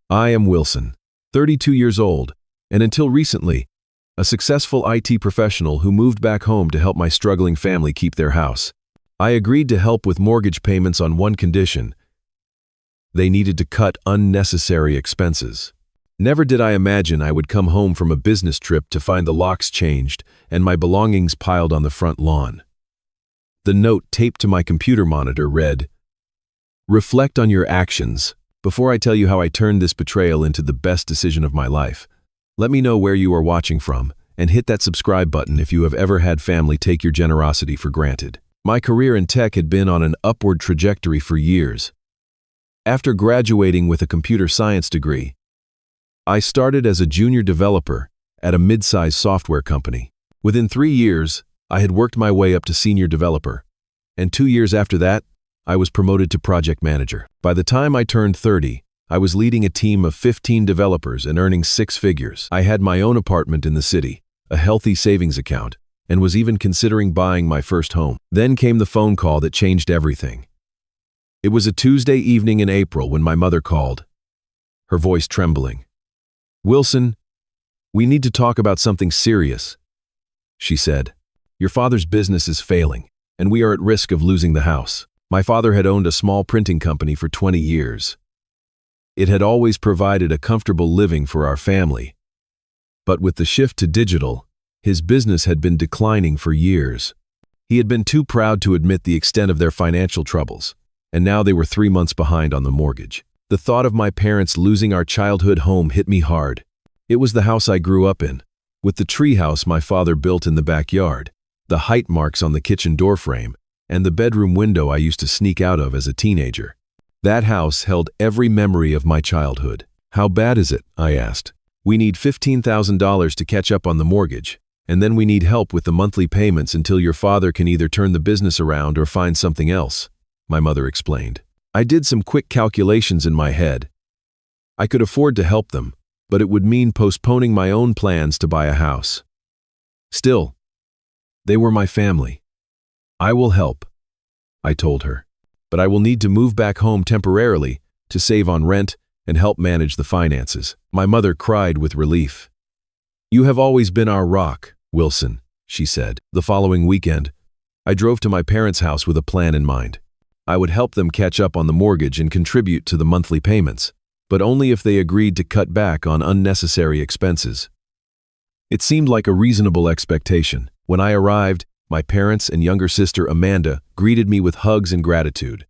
I am Wilson, 32 years old, and until recently, a successful IT professional who moved back home to help my struggling family keep their house. I agreed to help with mortgage payments on one condition: they needed to cut unnecessary expenses. Never did I imagine I would come home from a business trip to find the locks changed and my belongings piled on the front lawn. The note taped to my computer monitor read, "Reflect on your actions. Before I tell you how I turned this betrayal into the best decision of my life, let me know where you are watching from, and hit that subscribe button if you have ever had family take your generosity for granted." My career in tech had been on an upward trajectory for years. After graduating with a computer science degree, I started as a junior developer at a mid-sized software company. Within 3 years, I had worked my way up to senior developer, and 2 years after that, I was promoted to project manager. By the time I turned 30, I was leading a team of 15 developers and earning 6 figures. I had my own apartment in the city, a healthy savings account, and was even considering buying my first home. Then came the phone call that changed everything. It was a Tuesday evening in April when my mother called, her voice trembling. "Wilson, we need to talk about something serious," she said. "Your father's business is failing, and we are at risk of losing the house." My father had owned a small printing company for 20 years. It had always provided a comfortable living for our family. But with the shift to digital, his business had been declining for years. He had been too proud to admit the extent of their financial troubles, and now they were 3 months behind on the mortgage. The thought of my parents losing our childhood home hit me hard. It was the house I grew up in, with the treehouse my father built in the backyard, the height marks on the kitchen doorframe, and the bedroom window I used to sneak out of as a teenager. That house held every memory of my childhood. "How bad is it?" I asked. "We need $15,000 to catch up on the mortgage, and then we need help with the monthly payments until your father can either turn the business around or find something else," my mother explained. I did some quick calculations in my head. I could afford to help them, but it would mean postponing my own plans to buy a house. Still, they were my family. "I will help," I told her, "but I will need to move back home temporarily to save on rent and help manage the finances." My mother cried with relief. "You have always been our rock, Wilson," she said. The following weekend, I drove to my parents' house with a plan in mind. I would help them catch up on the mortgage and contribute to the monthly payments, but only if they agreed to cut back on unnecessary expenses. It seemed like a reasonable expectation. When I arrived, my parents and younger sister Amanda greeted me with hugs and gratitude.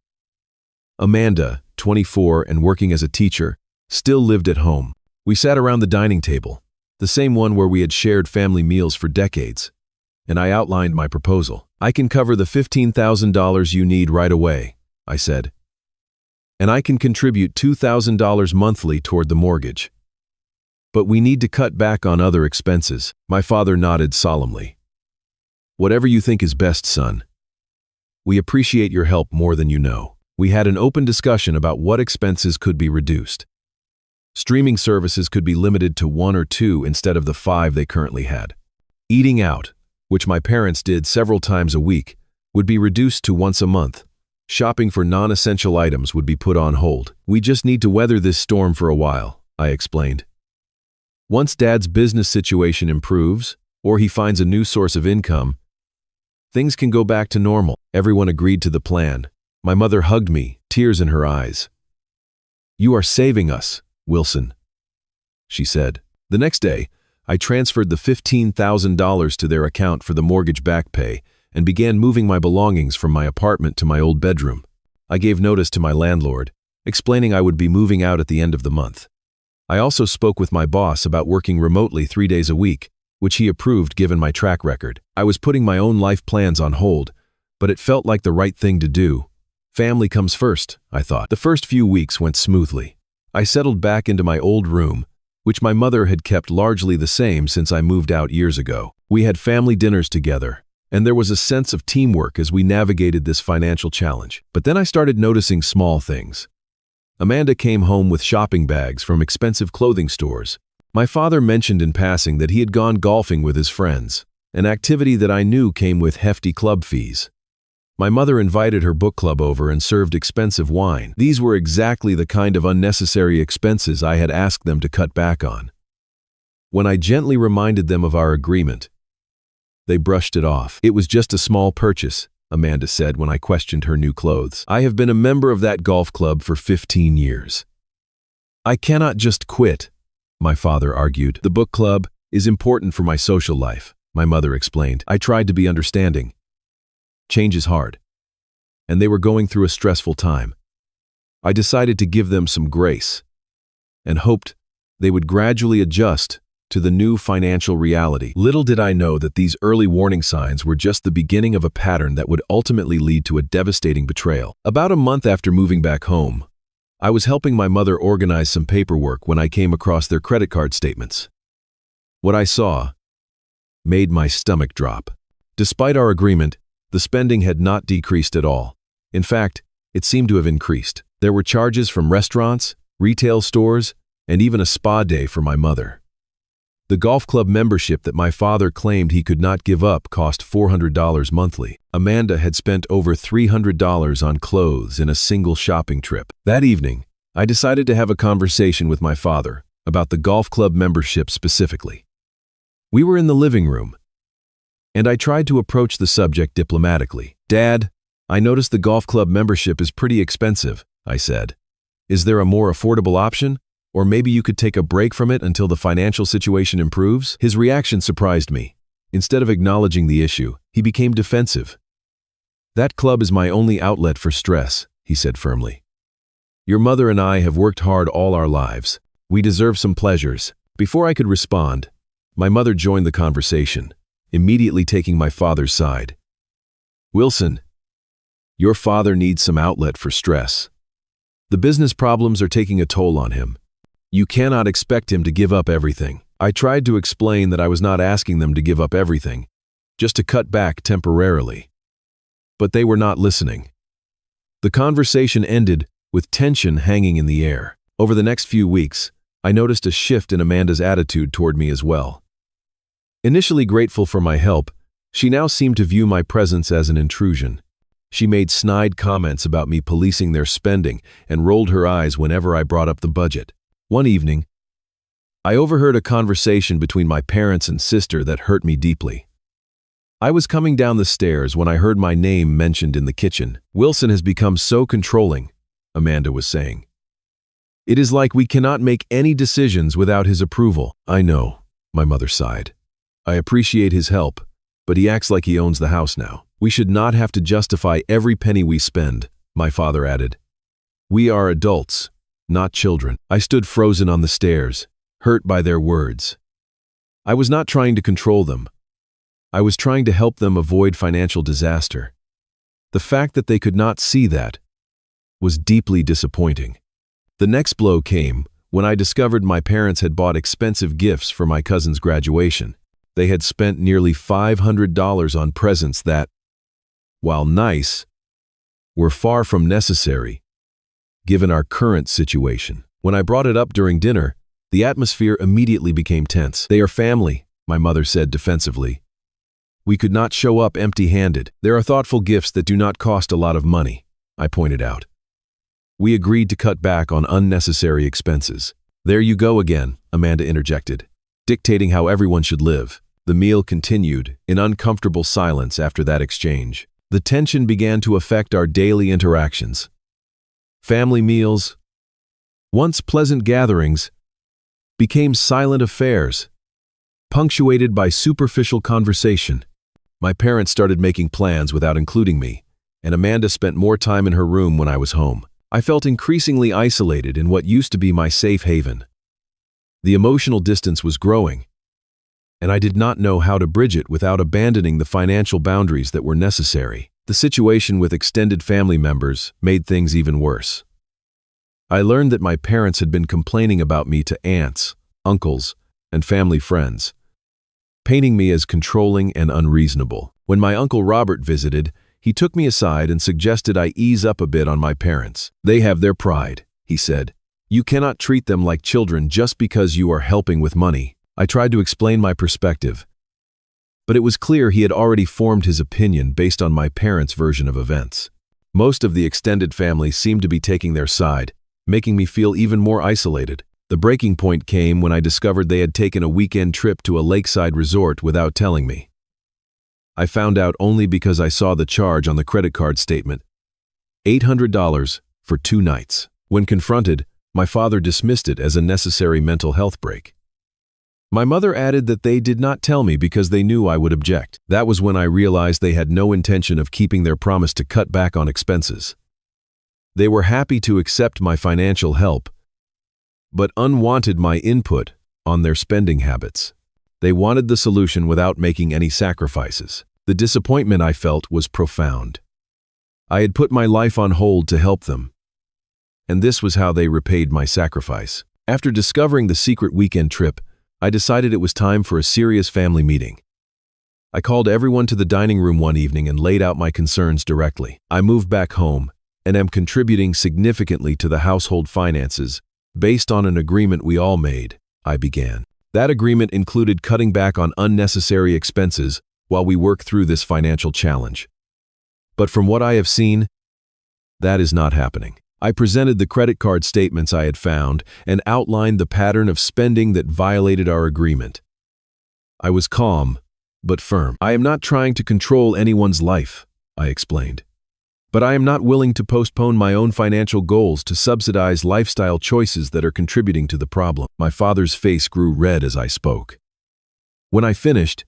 Amanda, 24 and working as a teacher, still lived at home. We sat around the dining table, the same one where we had shared family meals for decades, and I outlined my proposal. "I can cover the $15,000 you need right away," I said, "and I can contribute $2,000 monthly toward the mortgage. But we need to cut back on other expenses." My father nodded solemnly. "Whatever you think is best, son. We appreciate your help more than you know." We had an open discussion about what expenses could be reduced. Streaming services could be limited to 1 or 2 instead of the 5 they currently had. Eating out, which my parents did several times a week, would be reduced to once a month. Shopping for non-essential items would be put on hold. "We just need to weather this storm for a while," I explained. "Once Dad's business situation improves, or he finds a new source of income, things can go back to normal." Everyone agreed to the plan. My mother hugged me, tears in her eyes. "You are saving us, Wilson," she said. The next day, I transferred the $15,000 to their account for the mortgage back pay and began moving my belongings from my apartment to my old bedroom. I gave notice to my landlord, explaining I would be moving out at the end of the month. I also spoke with my boss about working remotely 3 days a week, which he approved given my track record. I was putting my own life plans on hold, but it felt like the right thing to do. Family comes first, I thought. The first few weeks went smoothly. I settled back into my old room, which my mother had kept largely the same since I moved out years ago. We had family dinners together, and there was a sense of teamwork as we navigated this financial challenge. But then I started noticing small things. Amanda came home with shopping bags from expensive clothing stores. My father mentioned in passing that he had gone golfing with his friends, an activity that I knew came with hefty club fees. My mother invited her book club over and served expensive wine. These were exactly the kind of unnecessary expenses I had asked them to cut back on. When I gently reminded them of our agreement, they brushed it off. "It was just a small purchase," Amanda said when I questioned her new clothes. "I have been a member of that golf club for 15 years. I cannot just quit," my father argued. "The book club is important for my social life," my mother explained. I tried to be understanding. Change is hard, and they were going through a stressful time. I decided to give them some grace and hoped they would gradually adjust to the new financial reality. Little did I know that these early warning signs were just the beginning of a pattern that would ultimately lead to a devastating betrayal. About a month after moving back home, I was helping my mother organize some paperwork when I came across their credit card statements. What I saw made my stomach drop. Despite our agreement, the spending had not decreased at all. In fact, it seemed to have increased. There were charges from restaurants, retail stores, and even a spa day for my mother. The golf club membership that my father claimed he could not give up cost $400 monthly. Amanda had spent over $300 on clothes in a single shopping trip. That evening, I decided to have a conversation with my father about the golf club membership specifically. We were in the living room, and I tried to approach the subject diplomatically. "Dad, I noticed the golf club membership is pretty expensive," I said. "Is there a more affordable option? Or maybe you could take a break from it until the financial situation improves?" His reaction surprised me. Instead of acknowledging the issue, he became defensive. "That club is my only outlet for stress," he said firmly. "Your mother and I have worked hard all our lives. We deserve some pleasures." Before I could respond, my mother joined the conversation, immediately taking my father's side. "Wilson, your father needs some outlet for stress. The business problems are taking a toll on him. You cannot expect him to give up everything." I tried to explain that I was not asking them to give up everything, just to cut back temporarily. But they were not listening. The conversation ended with tension hanging in the air. Over the next few weeks, I noticed a shift in Amanda's attitude toward me as well. Initially grateful for my help, she now seemed to view my presence as an intrusion. She made snide comments about me policing their spending and rolled her eyes whenever I brought up the budget. One evening, I overheard a conversation between my parents and sister that hurt me deeply. I was coming down the stairs when I heard my name mentioned in the kitchen. "Wilson has become so controlling," Amanda was saying. "It is like we cannot make any decisions without his approval." "I know," my mother sighed. "I appreciate his help, but he acts like he owns the house now." "We should not have to justify every penny we spend," my father added. "We are adults, not children." I stood frozen on the stairs, hurt by their words. I was not trying to control them. I was trying to help them avoid financial disaster. The fact that they could not see that was deeply disappointing. The next blow came when I discovered my parents had bought expensive gifts for my cousin's graduation. They had spent nearly $500 on presents that, while nice, were far from necessary, given our current situation. When I brought it up during dinner, the atmosphere immediately became tense. "They are family," my mother said defensively. "We could not show up empty-handed." "There are thoughtful gifts that do not cost a lot of money," I pointed out. "We agreed to cut back on unnecessary expenses." "There you go again," Amanda interjected, "dictating how everyone should live." The meal continued in uncomfortable silence after that exchange. The tension began to affect our daily interactions. Family meals, once pleasant gatherings, became silent affairs, punctuated by superficial conversation. My parents started making plans without including me, and Amanda spent more time in her room when I was home. I felt increasingly isolated in what used to be my safe haven. The emotional distance was growing, and I did not know how to bridge it without abandoning the financial boundaries that were necessary. The situation with extended family members made things even worse. I learned that my parents had been complaining about me to aunts, uncles, and family friends, painting me as controlling and unreasonable. When my Uncle Robert visited, he took me aside and suggested I ease up a bit on my parents. "They have their pride," he said. "You cannot treat them like children just because you are helping with money." I tried to explain my perspective. But it was clear he had already formed his opinion based on my parents' version of events. Most of the extended family seemed to be taking their side, making me feel even more isolated. The breaking point came when I discovered they had taken a weekend trip to a lakeside resort without telling me. I found out only because I saw the charge on the credit card statement: $800 for 2 nights. When confronted, my father dismissed it as a necessary mental health break. My mother added that they did not tell me because they knew I would object. That was when I realized they had no intention of keeping their promise to cut back on expenses. They were happy to accept my financial help, but unwanted my input on their spending habits. They wanted the solution without making any sacrifices. The disappointment I felt was profound. I had put my life on hold to help them, and this was how they repaid my sacrifice. After discovering the secret weekend trip, I decided it was time for a serious family meeting. I called everyone to the dining room one evening and laid out my concerns directly. I moved back home and am contributing significantly to the household finances based on an agreement we all made, I began. That agreement included cutting back on unnecessary expenses while we work through this financial challenge. But from what I have seen, that is not happening. I presented the credit card statements I had found and outlined the pattern of spending that violated our agreement. I was calm, but firm. I am not trying to control anyone's life, I explained. But I am not willing to postpone my own financial goals to subsidize lifestyle choices that are contributing to the problem. My father's face grew red as I spoke. When I finished,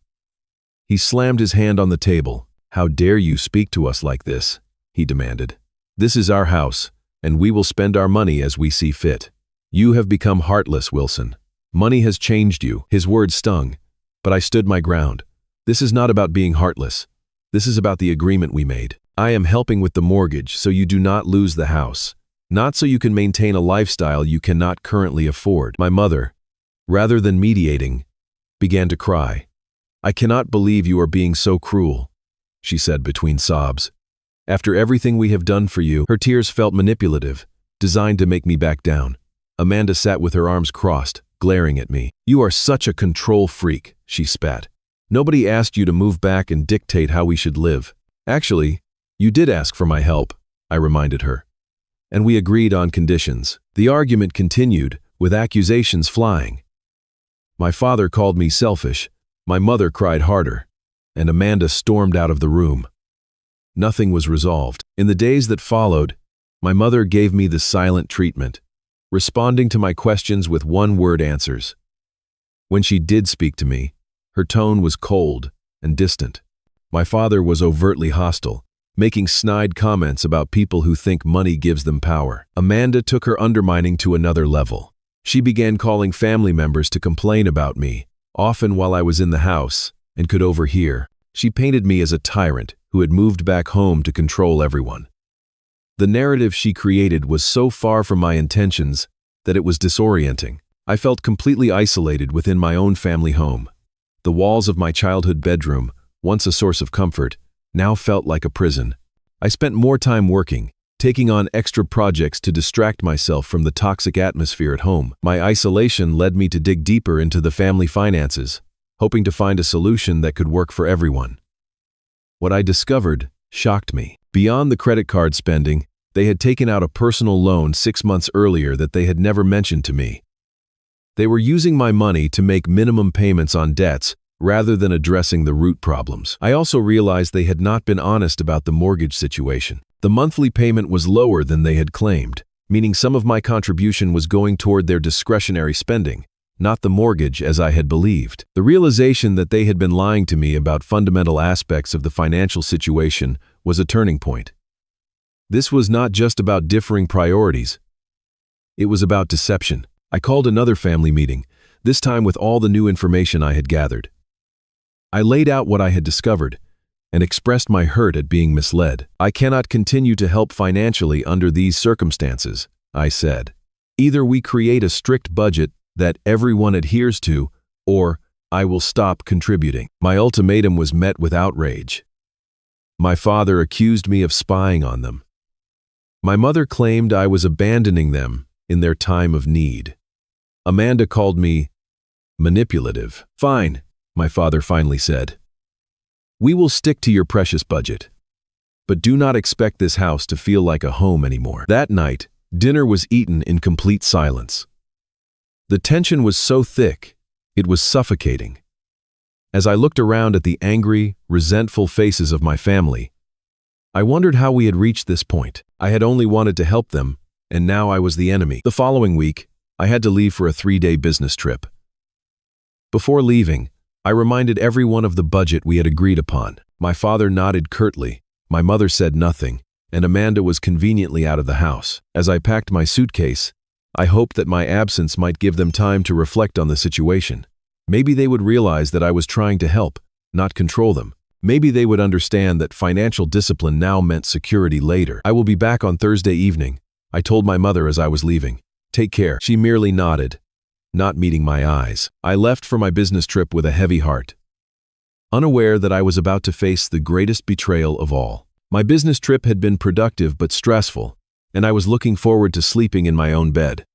he slammed his hand on the table. "How dare you speak to us like this?" he demanded. "This is our house, and we will spend our money as we see fit. You have become heartless, Wilson. Money has changed you." His words stung, but I stood my ground. This is not about being heartless. This is about the agreement we made. I am helping with the mortgage so you do not lose the house, not so you can maintain a lifestyle you cannot currently afford. My mother, rather than mediating, began to cry. "I cannot believe you are being so cruel," she said between sobs. "After everything we have done for you." Her tears felt manipulative, designed to make me back down. Amanda sat with her arms crossed, glaring at me. "You are such a control freak," she spat. "Nobody asked you to move back and dictate how we should live. Actually, you did ask for my help," I reminded her. And we agreed on conditions. The argument continued, with accusations flying. My father called me selfish, my mother cried harder, and Amanda stormed out of the room. Nothing was resolved. In the days that followed, my mother gave me the silent treatment, responding to my questions with one-word answers. When she did speak to me, her tone was cold and distant. My father was overtly hostile, making snide comments about people who think money gives them power. Amanda took her undermining to another level. She began calling family members to complain about me, often while I was in the house, and could overhear. She painted me as a tyrant who had moved back home to control everyone. The narrative she created was so far from my intentions that it was disorienting. I felt completely isolated within my own family home. The walls of my childhood bedroom, once a source of comfort, now felt like a prison. I spent more time working, taking on extra projects to distract myself from the toxic atmosphere at home. My isolation led me to dig deeper into the family finances, hoping to find a solution that could work for everyone. What I discovered shocked me. Beyond the credit card spending, they had taken out a personal loan 6 months earlier that they had never mentioned to me. They were using my money to make minimum payments on debts rather than addressing the root problems. I also realized they had not been honest about the mortgage situation. The monthly payment was lower than they had claimed, meaning some of my contribution was going toward their discretionary spending, not the mortgage as I had believed. The realization that they had been lying to me about fundamental aspects of the financial situation was a turning point. This was not just about differing priorities. It was about deception. I called another family meeting, this time with all the new information I had gathered. I laid out what I had discovered and expressed my hurt at being misled. "I cannot continue to help financially under these circumstances," I said. "Either we create a strict budget that everyone adheres to, or I will stop contributing." My ultimatum was met with outrage. My father accused me of spying on them. My mother claimed I was abandoning them in their time of need. Amanda called me manipulative. "Fine," my father finally said. We will stick to your precious budget. But do not expect this house to feel like a home anymore." That night, dinner was eaten in complete silence. The tension was so thick, it was suffocating. As I looked around at the angry, resentful faces of my family, I wondered how we had reached this point. I had only wanted to help them, and now I was the enemy. The following week, I had to leave for a 3-day business trip. Before leaving, I reminded everyone of the budget we had agreed upon. My father nodded curtly, my mother said nothing, and Amanda was conveniently out of the house. As I packed my suitcase, I hoped that my absence might give them time to reflect on the situation. Maybe they would realize that I was trying to help, not control them. Maybe they would understand that financial discipline now meant security later. "I will be back on Thursday evening," I told my mother as I was leaving. "Take care." She merely nodded, not meeting my eyes. I left for my business trip with a heavy heart, unaware that I was about to face the greatest betrayal of all. My business trip had been productive but stressful, and I was looking forward to sleeping in my own bed.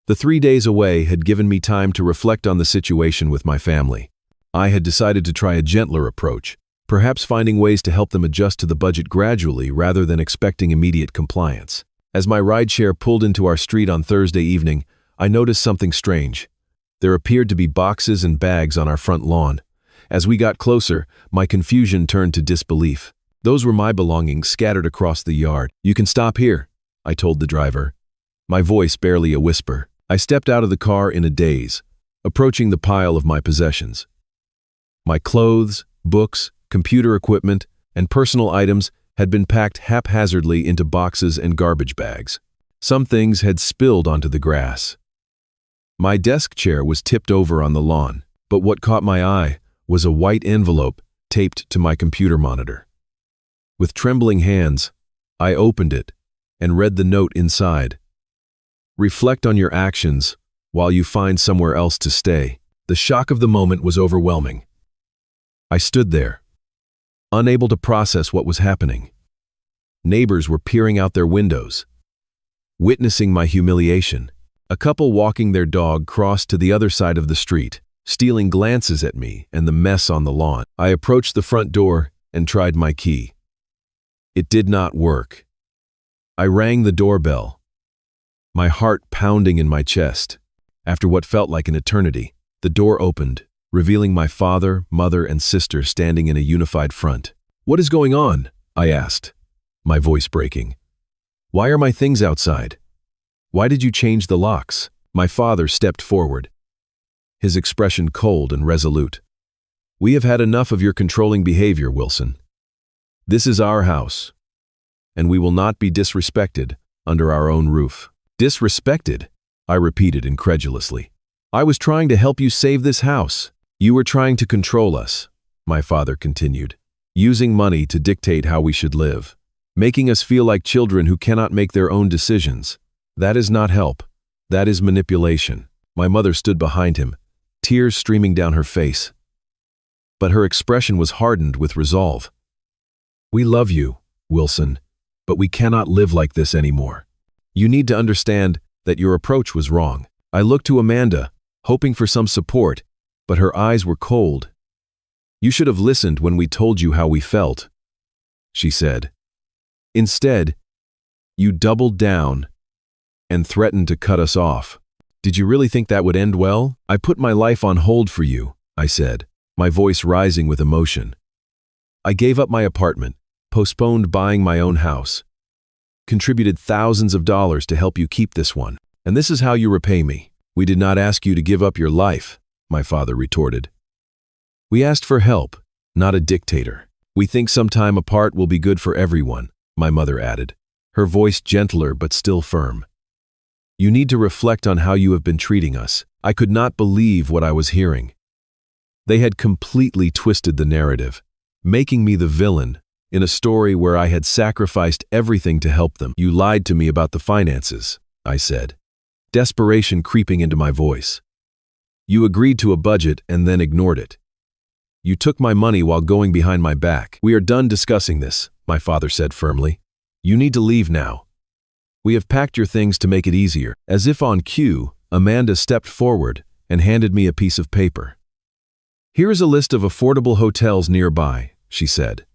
The 3 days away had given me time to reflect on the situation with my family. I had decided to try a gentler approach, perhaps finding ways to help them adjust to the budget gradually rather than expecting immediate compliance. As my rideshare pulled into our street on Thursday evening, I noticed something strange. There appeared to be boxes and bags on our front lawn. As we got closer, my confusion turned to disbelief. Those were my belongings scattered across the yard. "You can stop here," I told the driver, my voice barely a whisper. I stepped out of the car in a daze, approaching the pile of my possessions. My clothes, books, computer equipment, and personal items had been packed haphazardly into boxes and garbage bags. Some things had spilled onto the grass. My desk chair was tipped over on the lawn, but what caught my eye was a white envelope taped to my computer monitor. With trembling hands, I opened it and read the note inside. "Reflect on your actions while you find somewhere else to stay." The shock of the moment was overwhelming. I stood there, unable to process what was happening. Neighbors were peering out their windows, witnessing my humiliation. A couple walking their dog crossed to the other side of the street, stealing glances at me and the mess on the lawn. I approached the front door and tried my key. It did not work. I rang the doorbell, my heart pounding in my chest. After what felt like an eternity, the door opened, revealing my father, mother, and sister standing in a unified front. "What is going on?" I asked, my voice breaking. "Why are my things outside? Why did you change the locks?" My father stepped forward, his expression cold and resolute. "We have had enough of your controlling behavior, Wilson. This is our house, and we will not be disrespected under our own roof." "Disrespected?" I repeated incredulously. "I was trying to help you save this house." "You were trying to control us," my father continued, "using money to dictate how we should live, making us feel like children who cannot make their own decisions. That is not help. That is manipulation." My mother stood behind him, tears streaming down her face, but her expression was hardened with resolve. "We love you, Wilson, but we cannot live like this anymore. You need to understand that your approach was wrong." I looked to Amanda, hoping for some support, but her eyes were cold. "You should have listened when we told you how we felt," she said. "Instead, you doubled down and threatened to cut us off. Did you really think that would end well?" "I put my life on hold for you," I said, my voice rising with emotion. "I gave up my apartment, postponed buying my own house, contributed thousands of dollars to help you keep this one. And this is how you repay me." "We did not ask you to give up your life," my father retorted. "We asked for help, not a dictator. We think some time apart will be good for everyone," my mother added, her voice gentler but still firm. "You need to reflect on how you have been treating us." I could not believe what I was hearing. They had completely twisted the narrative, making me the villain in a story where I had sacrificed everything to help them. "You lied to me about the finances," I said, desperation creeping into my voice. "You agreed to a budget and then ignored it. You took my money while going behind my back." "We are done discussing this," my father said firmly. "You need to leave now. We have packed your things to make it easier." As if on cue, Amanda stepped forward and handed me a piece of paper. "Here is a list of affordable hotels nearby. she said,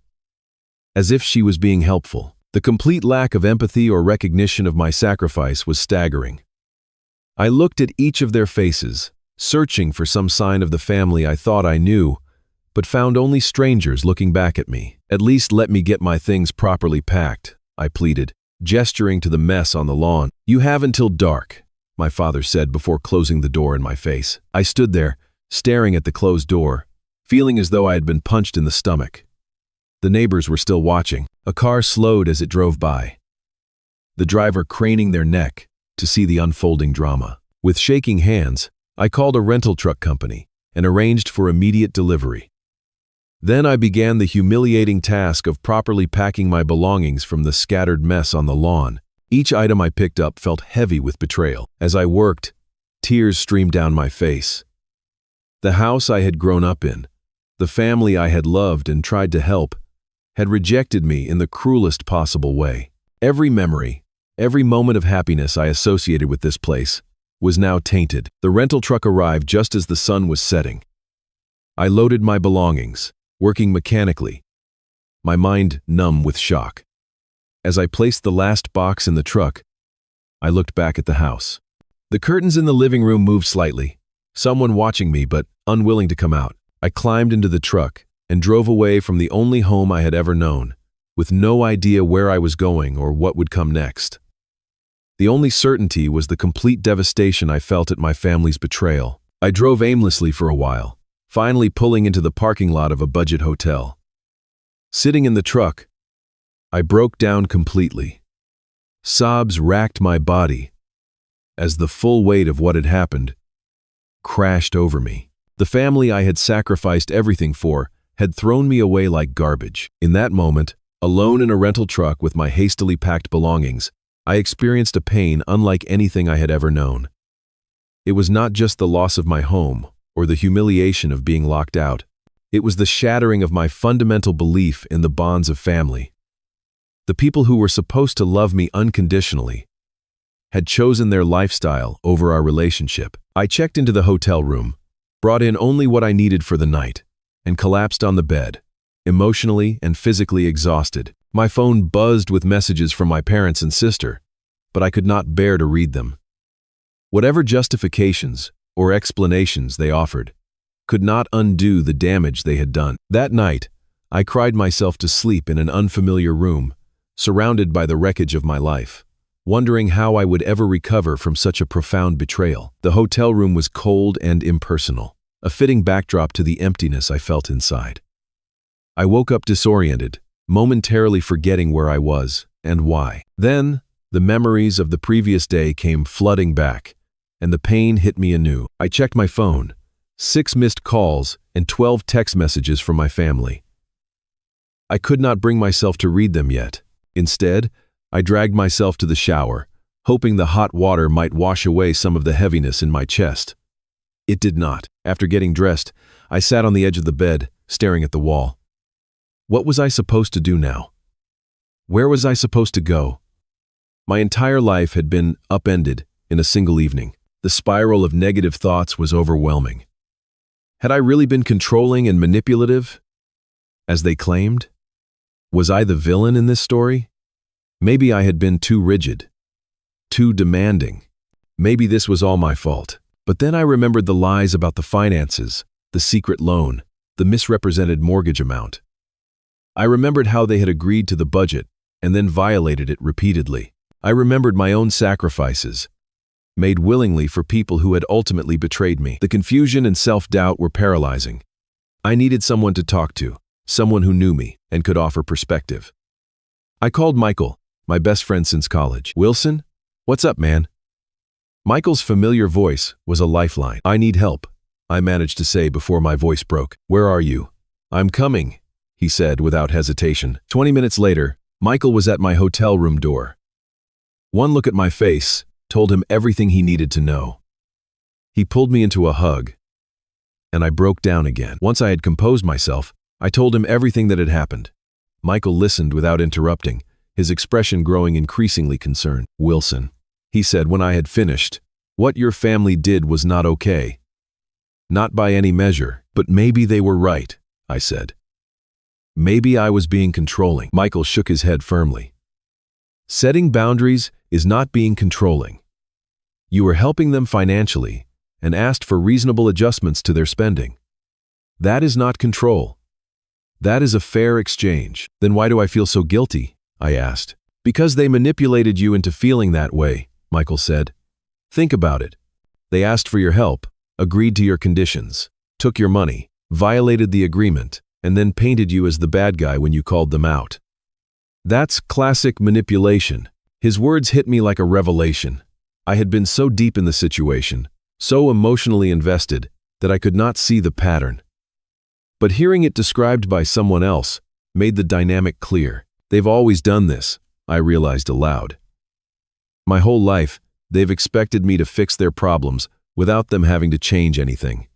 as if she was being helpful. The complete lack of empathy or recognition of my sacrifice was staggering. I looked at each of their faces, searching for some sign of the family I thought I knew, but found only strangers looking back at me. At least let me get my things properly packed, I pleaded, gesturing to the mess on the lawn. You have until dark, my father said before closing the door in my face. I stood there, staring at the closed door, feeling as though I had been punched in the stomach. The neighbors were still watching. A car slowed as it drove by, the driver craning their neck to see the unfolding drama. With shaking hands, I called a rental truck company and arranged for immediate delivery. Then I began the humiliating task of properly packing my belongings from the scattered mess on the lawn. Each item I picked up felt heavy with betrayal. As I worked, tears streamed down my face. The house I had grown up in, the family I had loved and tried to help, had rejected me in the cruelest possible way. Every memory, every moment of happiness I associated with this place, was now tainted. The rental truck arrived just as the sun was setting. I loaded my belongings, working mechanically, my mind numb with shock. As I placed the last box in the truck, I looked back at the house. The curtains in the living room moved slightly, someone watching me but unwilling to come out. I climbed into the truck and drove away from the only home I had ever known, with no idea where I was going or what would come next. The only certainty was the complete devastation I felt at my family's betrayal. I drove aimlessly for a while, finally pulling into the parking lot of a budget hotel. Sitting in the truck, I broke down completely. Sobs racked my body as the full weight of what had happened crashed over me. The family I had sacrificed everything for had thrown me away like garbage. In that moment, alone in a rental truck with my hastily packed belongings, I experienced a pain unlike anything I had ever known. It was not just the loss of my home or the humiliation of being locked out. It was the shattering of my fundamental belief in the bonds of family. The people who were supposed to love me unconditionally had chosen their lifestyle over our relationship. I checked into the hotel room, brought in only what I needed for the night, and collapsed on the bed, emotionally and physically exhausted. My phone buzzed with messages from my parents and sister, but I could not bear to read them. Whatever justifications or explanations they offered could not undo the damage they had done. That night, I cried myself to sleep in an unfamiliar room, surrounded by the wreckage of my life, wondering how I would ever recover from such a profound betrayal. The hotel room was cold and impersonal, a fitting backdrop to the emptiness I felt inside. I woke up disoriented, momentarily forgetting where I was and why. Then, the memories of the previous day came flooding back, and the pain hit me anew. I checked my phone, 6 missed calls and 12 text messages from my family. I could not bring myself to read them yet. Instead, I dragged myself to the shower, hoping the hot water might wash away some of the heaviness in my chest. It did not. After getting dressed, I sat on the edge of the bed, staring at the wall. What was I supposed to do now? Where was I supposed to go? My entire life had been upended in a single evening. The spiral of negative thoughts was overwhelming. Had I really been controlling and manipulative, as they claimed? Was I the villain in this story? Maybe I had been too rigid, too demanding. Maybe this was all my fault. But then I remembered the lies about the finances, the secret loan, the misrepresented mortgage amount. I remembered how they had agreed to the budget and then violated it repeatedly. I remembered my own sacrifices, made willingly for people who had ultimately betrayed me. The confusion and self-doubt were paralyzing. I needed someone to talk to, someone who knew me and could offer perspective. I called Michael, my best friend since college. Wilson, what's up, man? Michael's familiar voice was a lifeline. I need help, I managed to say before my voice broke. Where are you? I'm coming, he said without hesitation. 20 minutes later, Michael was at my hotel room door. One look at my face told him everything he needed to know. He pulled me into a hug, and I broke down again. Once I had composed myself, I told him everything that had happened. Michael listened without interrupting, his expression growing increasingly concerned. Wilson, he said when I had finished, what your family did was not okay. Not by any measure, but maybe they were right, I said. Maybe I was being controlling. Michael shook his head firmly. Setting boundaries is not being controlling. You were helping them financially and asked for reasonable adjustments to their spending. That is not control. That is a fair exchange. Then why do I feel so guilty? I asked. Because they manipulated you into feeling that way, Michael said. Think about it. They asked for your help, agreed to your conditions, took your money, violated the agreement, and then painted you as the bad guy when you called them out. That's classic manipulation. His words hit me like a revelation. I had been so deep in the situation, so emotionally invested, that I could not see the pattern. But hearing it described by someone else made the dynamic clear. They've always done this, I realized aloud. My whole life, they've expected me to fix their problems without them having to change anything.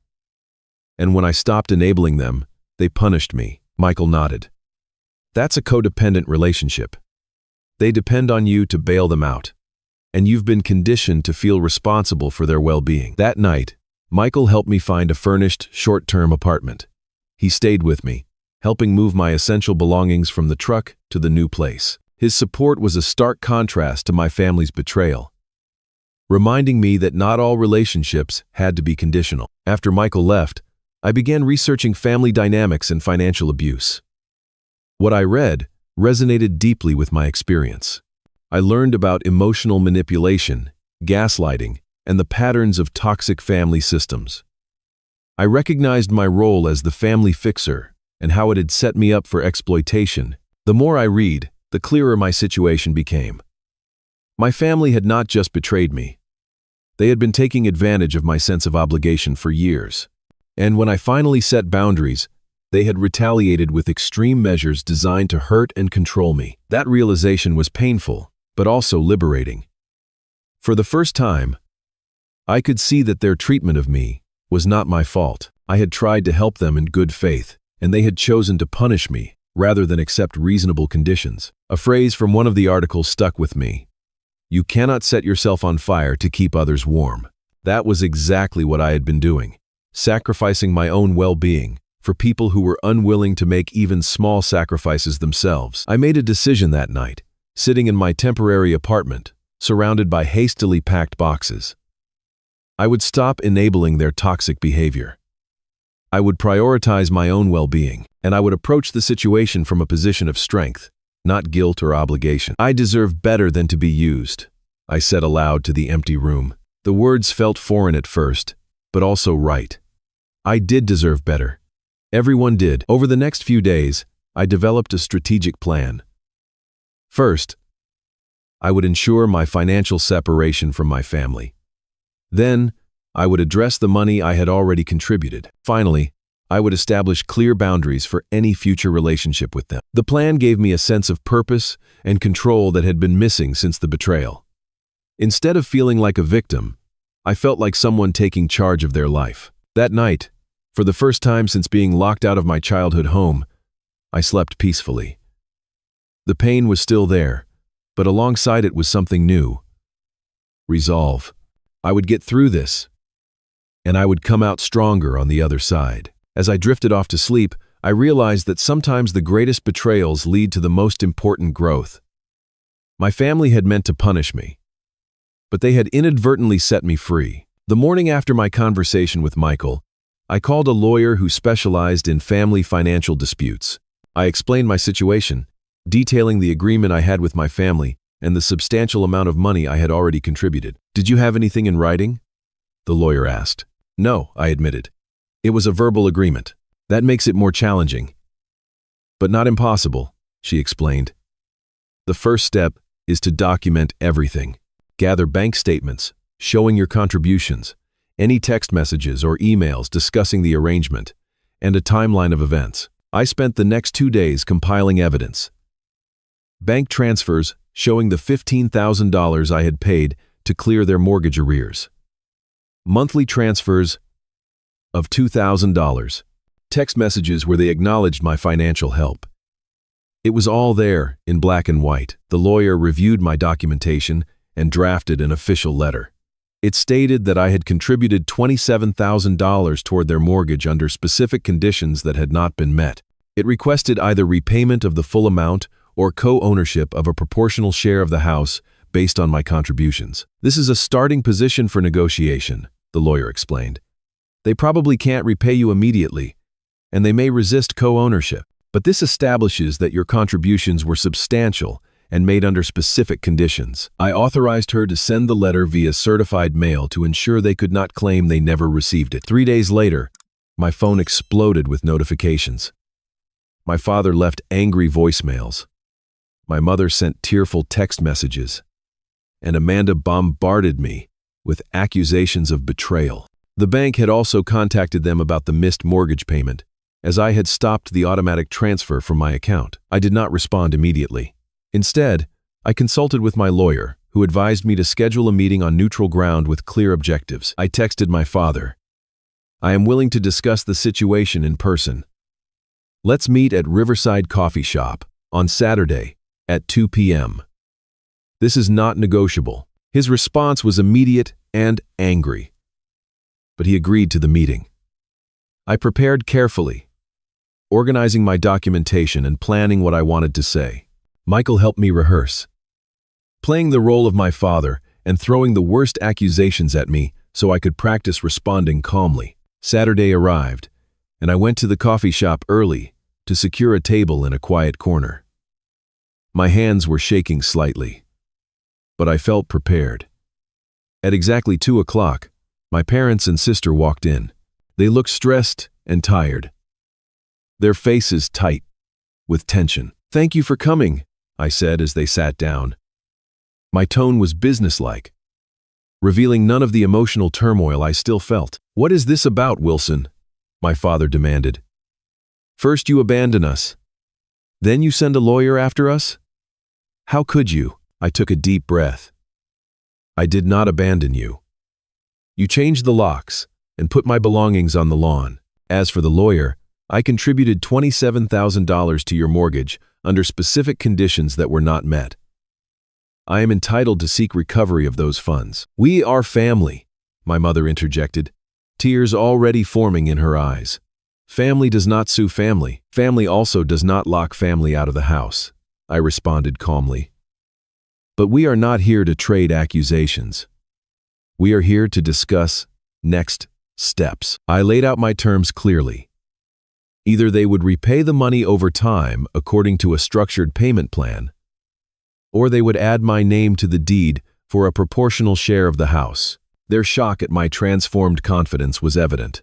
And when I stopped enabling them, they punished me. Michael nodded. That's a codependent relationship. They depend on you to bail them out, and you've been conditioned to feel responsible for their well-being. That night, Michael helped me find a furnished, short-term apartment. He stayed with me, helping move my essential belongings from the truck to the new place. His support was a stark contrast to my family's betrayal, reminding me that not all relationships had to be conditional. After Michael left, I began researching family dynamics and financial abuse. What I read resonated deeply with my experience. I learned about emotional manipulation, gaslighting, and the patterns of toxic family systems. I recognized my role as the family fixer and how it had set me up for exploitation. The more I read, the clearer my situation became. My family had not just betrayed me. They had been taking advantage of my sense of obligation for years. And when I finally set boundaries, they had retaliated with extreme measures designed to hurt and control me. That realization was painful, but also liberating. For the first time, I could see that their treatment of me was not my fault. I had tried to help them in good faith, and they had chosen to punish me rather than accept reasonable conditions. A phrase from one of the articles stuck with me. You cannot set yourself on fire to keep others warm. That was exactly what I had been doing, sacrificing my own well-being for people who were unwilling to make even small sacrifices themselves. I made a decision that night, sitting in my temporary apartment, surrounded by hastily packed boxes. I would stop enabling their toxic behavior. I would prioritize my own well-being, and I would approach the situation from a position of strength, not guilt or obligation. I deserve better than to be used, I said aloud to the empty room. The words felt foreign at first, but also right. I did deserve better. Everyone did. Over the next few days, I developed a strategic plan. First, I would ensure my financial separation from my family. Then, I would address the money I had already contributed. Finally, I would establish clear boundaries for any future relationship with them. The plan gave me a sense of purpose and control that had been missing since the betrayal. Instead of feeling like a victim, I felt like someone taking charge of their life. That night, for the first time since being locked out of my childhood home, I slept peacefully. The pain was still there, but alongside it was something new. Resolve. I would get through this, and I would come out stronger on the other side. As I drifted off to sleep, I realized that sometimes the greatest betrayals lead to the most important growth. My family had meant to punish me, but they had inadvertently set me free. The morning after my conversation with Michael, I called a lawyer who specialized in family financial disputes. I explained my situation, detailing the agreement I had with my family and the substantial amount of money I had already contributed. Did you have anything in writing? The lawyer asked. No, I admitted. It was a verbal agreement. That makes it more challenging. But not impossible, she explained. The first step is to document everything. Gather bank statements, showing your contributions, any text messages or emails discussing the arrangement, and a timeline of events. I spent the next 2 days compiling evidence. Bank transfers showing the $15,000 I had paid to clear their mortgage arrears. Monthly transfers of $2,000. Text messages where they acknowledged my financial help. It was all there in black and white. The lawyer reviewed my documentation and drafted an official letter. It stated that I had contributed $27,000 toward their mortgage under specific conditions that had not been met. It requested either repayment of the full amount or co-ownership of a proportional share of the house based on my contributions. This is a starting position for negotiation, the lawyer explained. They probably can't repay you immediately, and they may resist co-ownership, but this establishes that your contributions were substantial and made under specific conditions. I authorized her to send the letter via certified mail to ensure they could not claim they never received it. 3 days later, my phone exploded with notifications. My father left angry voicemails. My mother sent tearful text messages. And Amanda bombarded me with accusations of betrayal. The bank had also contacted them about the missed mortgage payment, as I had stopped the automatic transfer from my account. I did not respond immediately. Instead, I consulted with my lawyer, who advised me to schedule a meeting on neutral ground with clear objectives. I texted my father. I am willing to discuss the situation in person. Let's meet at Riverside Coffee Shop on Saturday at 2 p.m. This is not negotiable. His response was immediate and angry, but he agreed to the meeting. I prepared carefully, organizing my documentation and planning what I wanted to say. Michael helped me rehearse, playing the role of my father and throwing the worst accusations at me so I could practice responding calmly. Saturday arrived, and I went to the coffee shop early to secure a table in a quiet corner. My hands were shaking slightly, but I felt prepared. At exactly 2 o'clock, my parents and sister walked in. They looked stressed and tired, their faces tight with tension. "Thank you for coming," I said as they sat down. My tone was businesslike, revealing none of the emotional turmoil I still felt. "What is this about, Wilson?" my father demanded. "First you abandon us, then you send a lawyer after us? How could you?" I took a deep breath. "I did not abandon you. You changed the locks and put my belongings on the lawn. As for the lawyer, I contributed $27,000 to your mortgage under specific conditions that were not met. I am entitled to seek recovery of those funds." "We are family," my mother interjected, tears already forming in her eyes. "Family does not sue family. Family also does not lock family out of the house," I responded calmly. "But we are not here to trade accusations. We are here to discuss next steps." I laid out my terms clearly. Either they would repay the money over time according to a structured payment plan, or they would add my name to the deed for a proportional share of the house. Their shock at my transformed confidence was evident.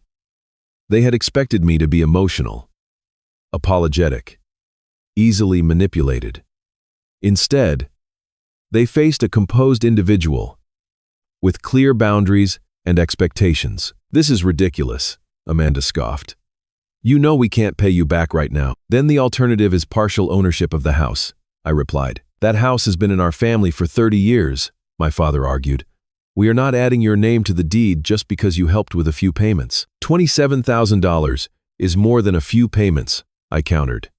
They had expected me to be emotional, apologetic, easily manipulated. Instead, they faced a composed individual with clear boundaries and expectations. "This is ridiculous," Amanda scoffed. "You know we can't pay you back right now." "Then the alternative is partial ownership of the house," I replied. "That house has been in our family for 30 years, my father argued. "We are not adding your name to the deed just because you helped with a few payments." $27,000 is more than a few payments, I countered.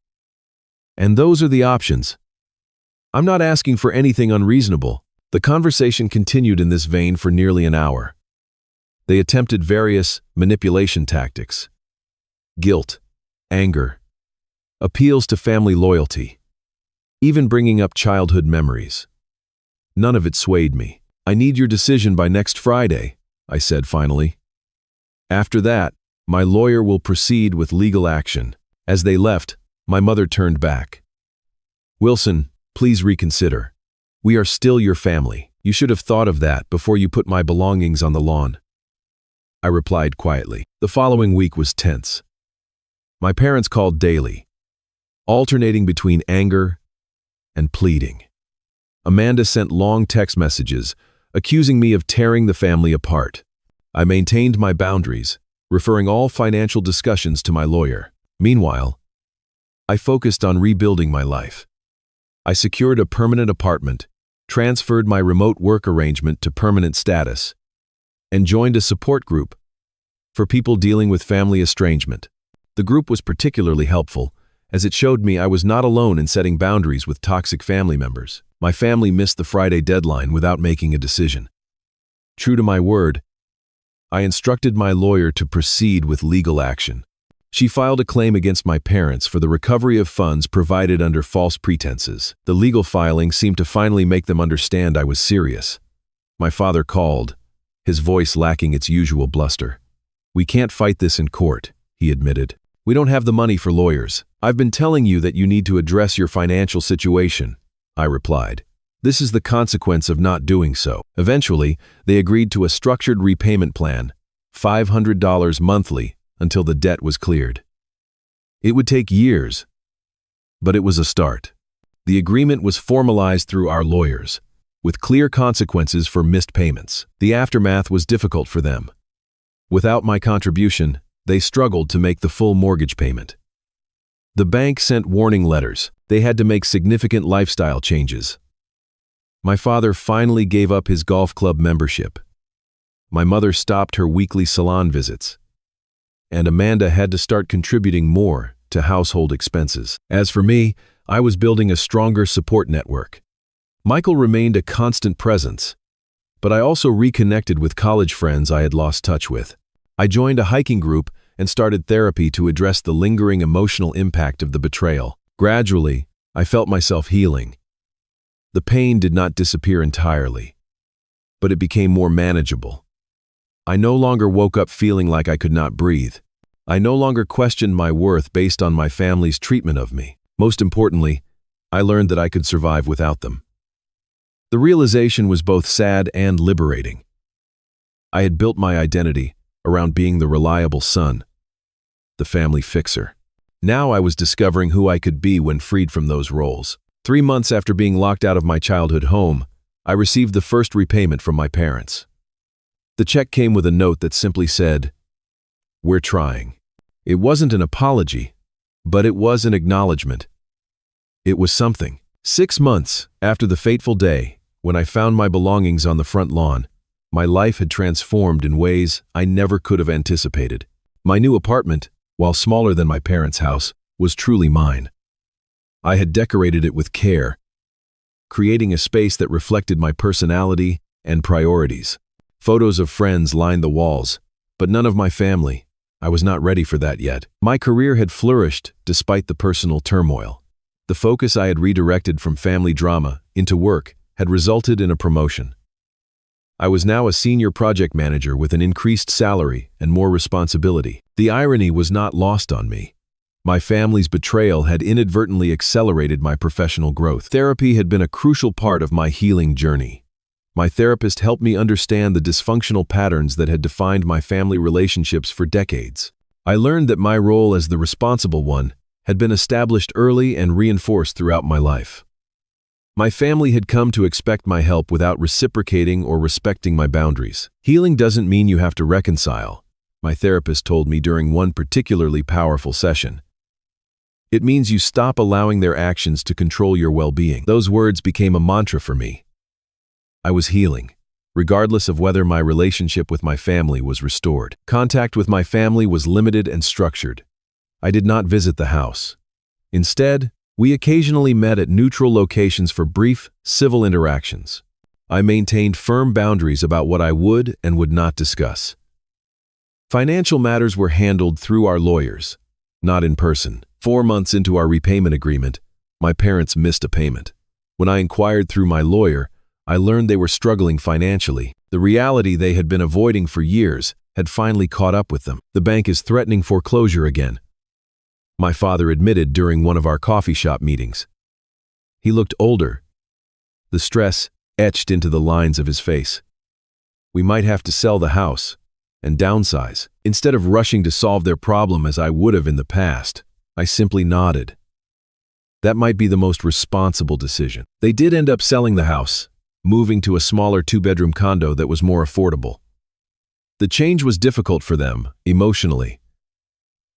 "And those are the options. I'm not asking for anything unreasonable." The conversation continued in this vein for nearly an hour. They attempted various manipulation tactics: guilt, anger, appeals to family loyalty, even bringing up childhood memories. None of it swayed me. "I need your decision by next Friday," I said finally. "After that, my lawyer will proceed with legal action." As they left, my mother turned back. "Wilson, please reconsider. We are still your family. You should have thought of that before you put my belongings on the lawn," I replied quietly. The following week was tense. My parents called daily, alternating between anger and pleading. Amanda sent long text messages, accusing me of tearing the family apart. I maintained my boundaries, referring all financial discussions to my lawyer. Meanwhile, I focused on rebuilding my life. I secured a permanent apartment, transferred my remote work arrangement to permanent status, and joined a support group for people dealing with family estrangement. The group was particularly helpful, as it showed me I was not alone in setting boundaries with toxic family members. My family missed the Friday deadline without making a decision. True to my word, I instructed my lawyer to proceed with legal action. She filed a claim against my parents for the recovery of funds provided under false pretenses. The legal filing seemed to finally make them understand I was serious. My father called, his voice lacking its usual bluster. "We can't fight this in court," he admitted. "We don't have the money for lawyers. I've been telling you that you need to address your financial situation," I replied. "This is the consequence of not doing so." Eventually, they agreed to a structured repayment plan, $500 monthly, until the debt was cleared. It would take years, but it was a start. The agreement was formalized through our lawyers, with clear consequences for missed payments. The aftermath was difficult for them. Without my contribution, they struggled to make the full mortgage payment. The bank sent warning letters. They had to make significant lifestyle changes. My father finally gave up his golf club membership. My mother stopped her weekly salon visits. And Amanda had to start contributing more to household expenses. As for me, I was building a stronger support network. Michael remained a constant presence, but I also reconnected with college friends I had lost touch with. I joined a hiking group and started therapy to address the lingering emotional impact of the betrayal. Gradually, I felt myself healing. The pain did not disappear entirely, but it became more manageable. I no longer woke up feeling like I could not breathe. I no longer questioned my worth based on my family's treatment of me. Most importantly, I learned that I could survive without them. The realization was both sad and liberating. I had built my identity around being the reliable son, the family fixer. Now I was discovering who I could be when freed from those roles. 3 months after being locked out of my childhood home, I received the first repayment from my parents. The check came with a note that simply said, "We're trying." It wasn't an apology, but it was an acknowledgement. It was something. 6 months after the fateful day, when I found my belongings on the front lawn, my life had transformed in ways I never could have anticipated. My new apartment, while smaller than my parents' house, was truly mine. I had decorated it with care, creating a space that reflected my personality and priorities. Photos of friends lined the walls, but none of my family. I was not ready for that yet. My career had flourished despite the personal turmoil. The focus I had redirected from family drama into work had resulted in a promotion. I was now a senior project manager with an increased salary and more responsibility. The irony was not lost on me. My family's betrayal had inadvertently accelerated my professional growth. Therapy had been a crucial part of my healing journey. My therapist helped me understand the dysfunctional patterns that had defined my family relationships for decades. I learned that my role as the responsible one had been established early and reinforced throughout my life. My family had come to expect my help without reciprocating or respecting my boundaries. Healing doesn't mean you have to reconcile, my therapist told me during one particularly powerful session. It means you stop allowing their actions to control your well-being. Those words became a mantra for me. I was healing, regardless of whether my relationship with my family was restored. Contact with my family was limited and structured. I did not visit the house. Instead, we occasionally met at neutral locations for brief, civil interactions. I maintained firm boundaries about what I would and would not discuss. Financial matters were handled through our lawyers, not in person. 4 months into our repayment agreement, my parents missed a payment. When I inquired through my lawyer, I learned they were struggling financially. The reality they had been avoiding for years had finally caught up with them. The bank is threatening foreclosure again, my father admitted during one of our coffee shop meetings. He looked older, the stress etched into the lines of his face. We might have to sell the house and downsize. Instead of rushing to solve their problem as I would have in the past, I simply nodded. That might be the most responsible decision. They did end up selling the house, moving to a smaller 2-bedroom condo that was more affordable. The change was difficult for them, emotionally,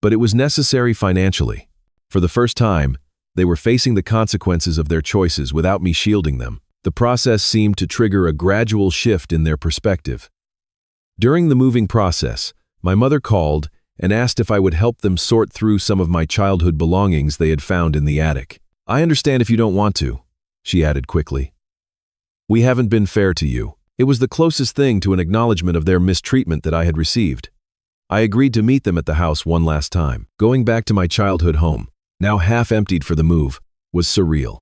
but it was necessary financially. For the first time, they were facing the consequences of their choices without me shielding them. The process seemed to trigger a gradual shift in their perspective. During the moving process, my mother called and asked if I would help them sort through some of my childhood belongings they had found in the attic. "I understand if you don't want to," she added quickly. "We haven't been fair to you." It was the closest thing to an acknowledgement of their mistreatment that I had received. I agreed to meet them at the house one last time. Going back to my childhood home, now half emptied for the move, was surreal.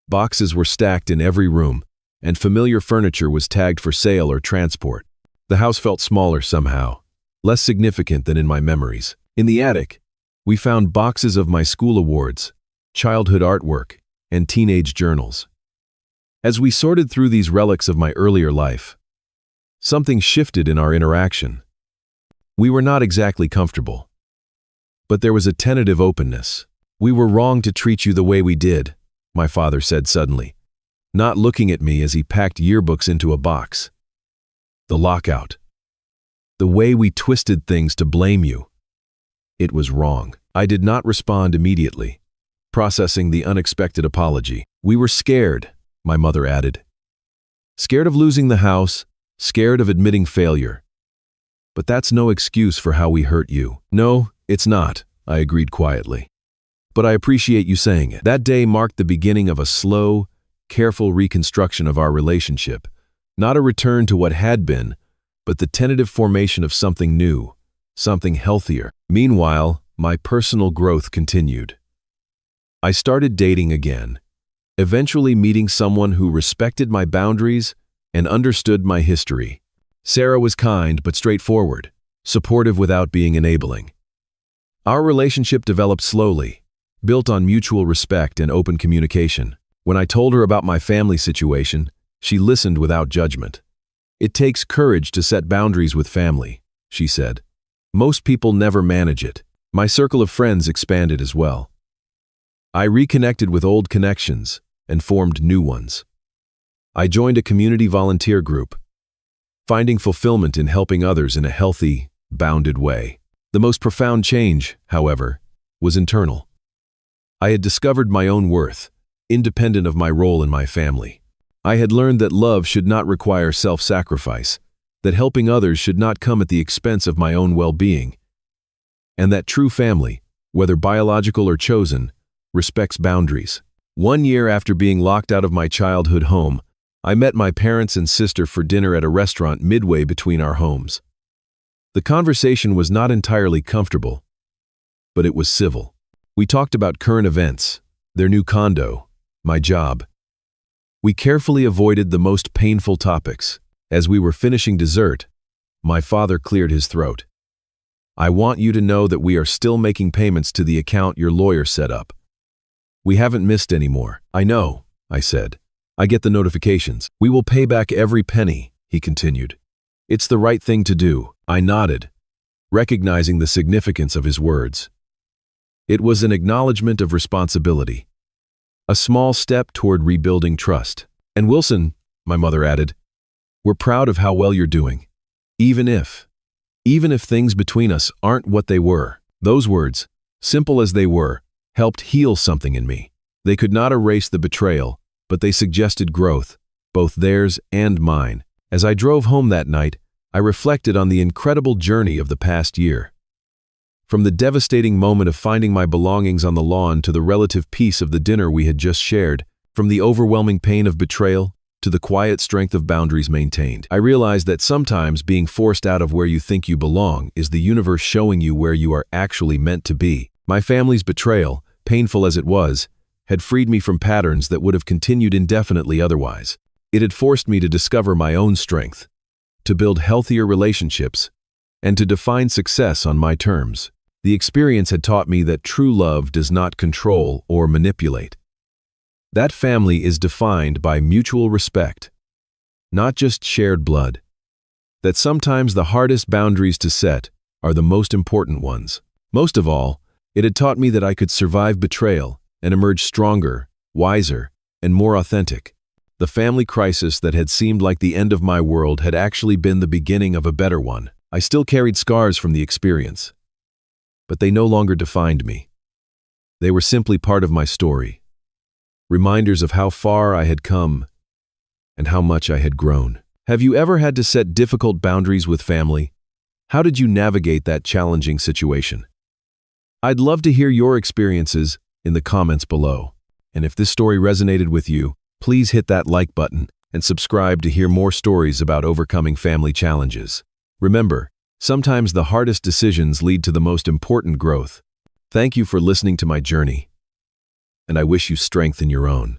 Boxes were stacked in every room, and familiar furniture was tagged for sale or transport. The house felt smaller somehow, less significant than in my memories. In the attic, we found boxes of my school awards, childhood artwork, and teenage journals. As we sorted through these relics of my earlier life, something shifted in our interaction. We were not exactly comfortable, but there was a tentative openness. "We were wrong to treat you the way we did," my father said suddenly, not looking at me as he packed yearbooks into a box. "The lockout. The way we twisted things to blame you. It was wrong." I did not respond immediately, processing the unexpected apology. "We were scared," my mother added. "Scared of losing the house, scared of admitting failure. But that's no excuse for how we hurt you." "No, it's not," I agreed quietly. "But I appreciate you saying it." That day marked the beginning of a slow, careful reconstruction of our relationship. Not a return to what had been, but the tentative formation of something new, something healthier. Meanwhile, my personal growth continued. I started dating again, eventually meeting someone who respected my boundaries and understood my history. Sarah was kind but straightforward, supportive without being enabling. Our relationship developed slowly, built on mutual respect and open communication. When I told her about my family situation, she listened without judgment. "It takes courage to set boundaries with family," she said. "Most people never manage it." My circle of friends expanded as well. I reconnected with old connections and formed new ones. I joined a community volunteer group, finding fulfillment in helping others in a healthy, bounded way. The most profound change, however, was internal. I had discovered my own worth, independent of my role in my family. I had learned that love should not require self-sacrifice, that helping others should not come at the expense of my own well-being, and that true family, whether biological or chosen, respects boundaries. 1 year after being locked out of my childhood home, I met my parents and sister for dinner at a restaurant midway between our homes. The conversation was not entirely comfortable, but it was civil. We talked about current events, their new condo, my job. We carefully avoided the most painful topics. As we were finishing dessert, my father cleared his throat. "I want you to know that we are still making payments to the account your lawyer set up. We haven't missed any more." "I know," I said. "I get the notifications. We will pay back every penny," he continued. "It's the right thing to do." I nodded, recognizing the significance of his words. It was an acknowledgement of responsibility, a small step toward rebuilding trust. "And Wilson," my mother added, "we're proud of how well you're doing. Even if things between us aren't what they were." Those words, simple as they were, helped heal something in me. They could not erase the betrayal, but they suggested growth, both theirs and mine. As I drove home that night, I reflected on the incredible journey of the past year. From the devastating moment of finding my belongings on the lawn to the relative peace of the dinner we had just shared, from the overwhelming pain of betrayal to the quiet strength of boundaries maintained, I realized that sometimes being forced out of where you think you belong is the universe showing you where you are actually meant to be. My family's betrayal, painful as it was, had freed me from patterns that would have continued indefinitely otherwise. It had forced me to discover my own strength, to build healthier relationships, and to define success on my terms. The experience had taught me that true love does not control or manipulate. That family is defined by mutual respect, not just shared blood. That sometimes the hardest boundaries to set are the most important ones. Most of all, it had taught me that I could survive betrayal and emerge stronger, wiser, and more authentic. The family crisis that had seemed like the end of my world had actually been the beginning of a better one. I still carried scars from the experience, but they no longer defined me. They were simply part of my story, reminders of how far I had come and how much I had grown. Have you ever had to set difficult boundaries with family? How did you navigate that challenging situation? I'd love to hear your experiences in the comments below. And if this story resonated with you, please hit that like button and subscribe to hear more stories about overcoming family challenges. Remember, Sometimes the hardest decisions lead to the most important growth. Thank you for listening to my journey, and I wish you strength in your own.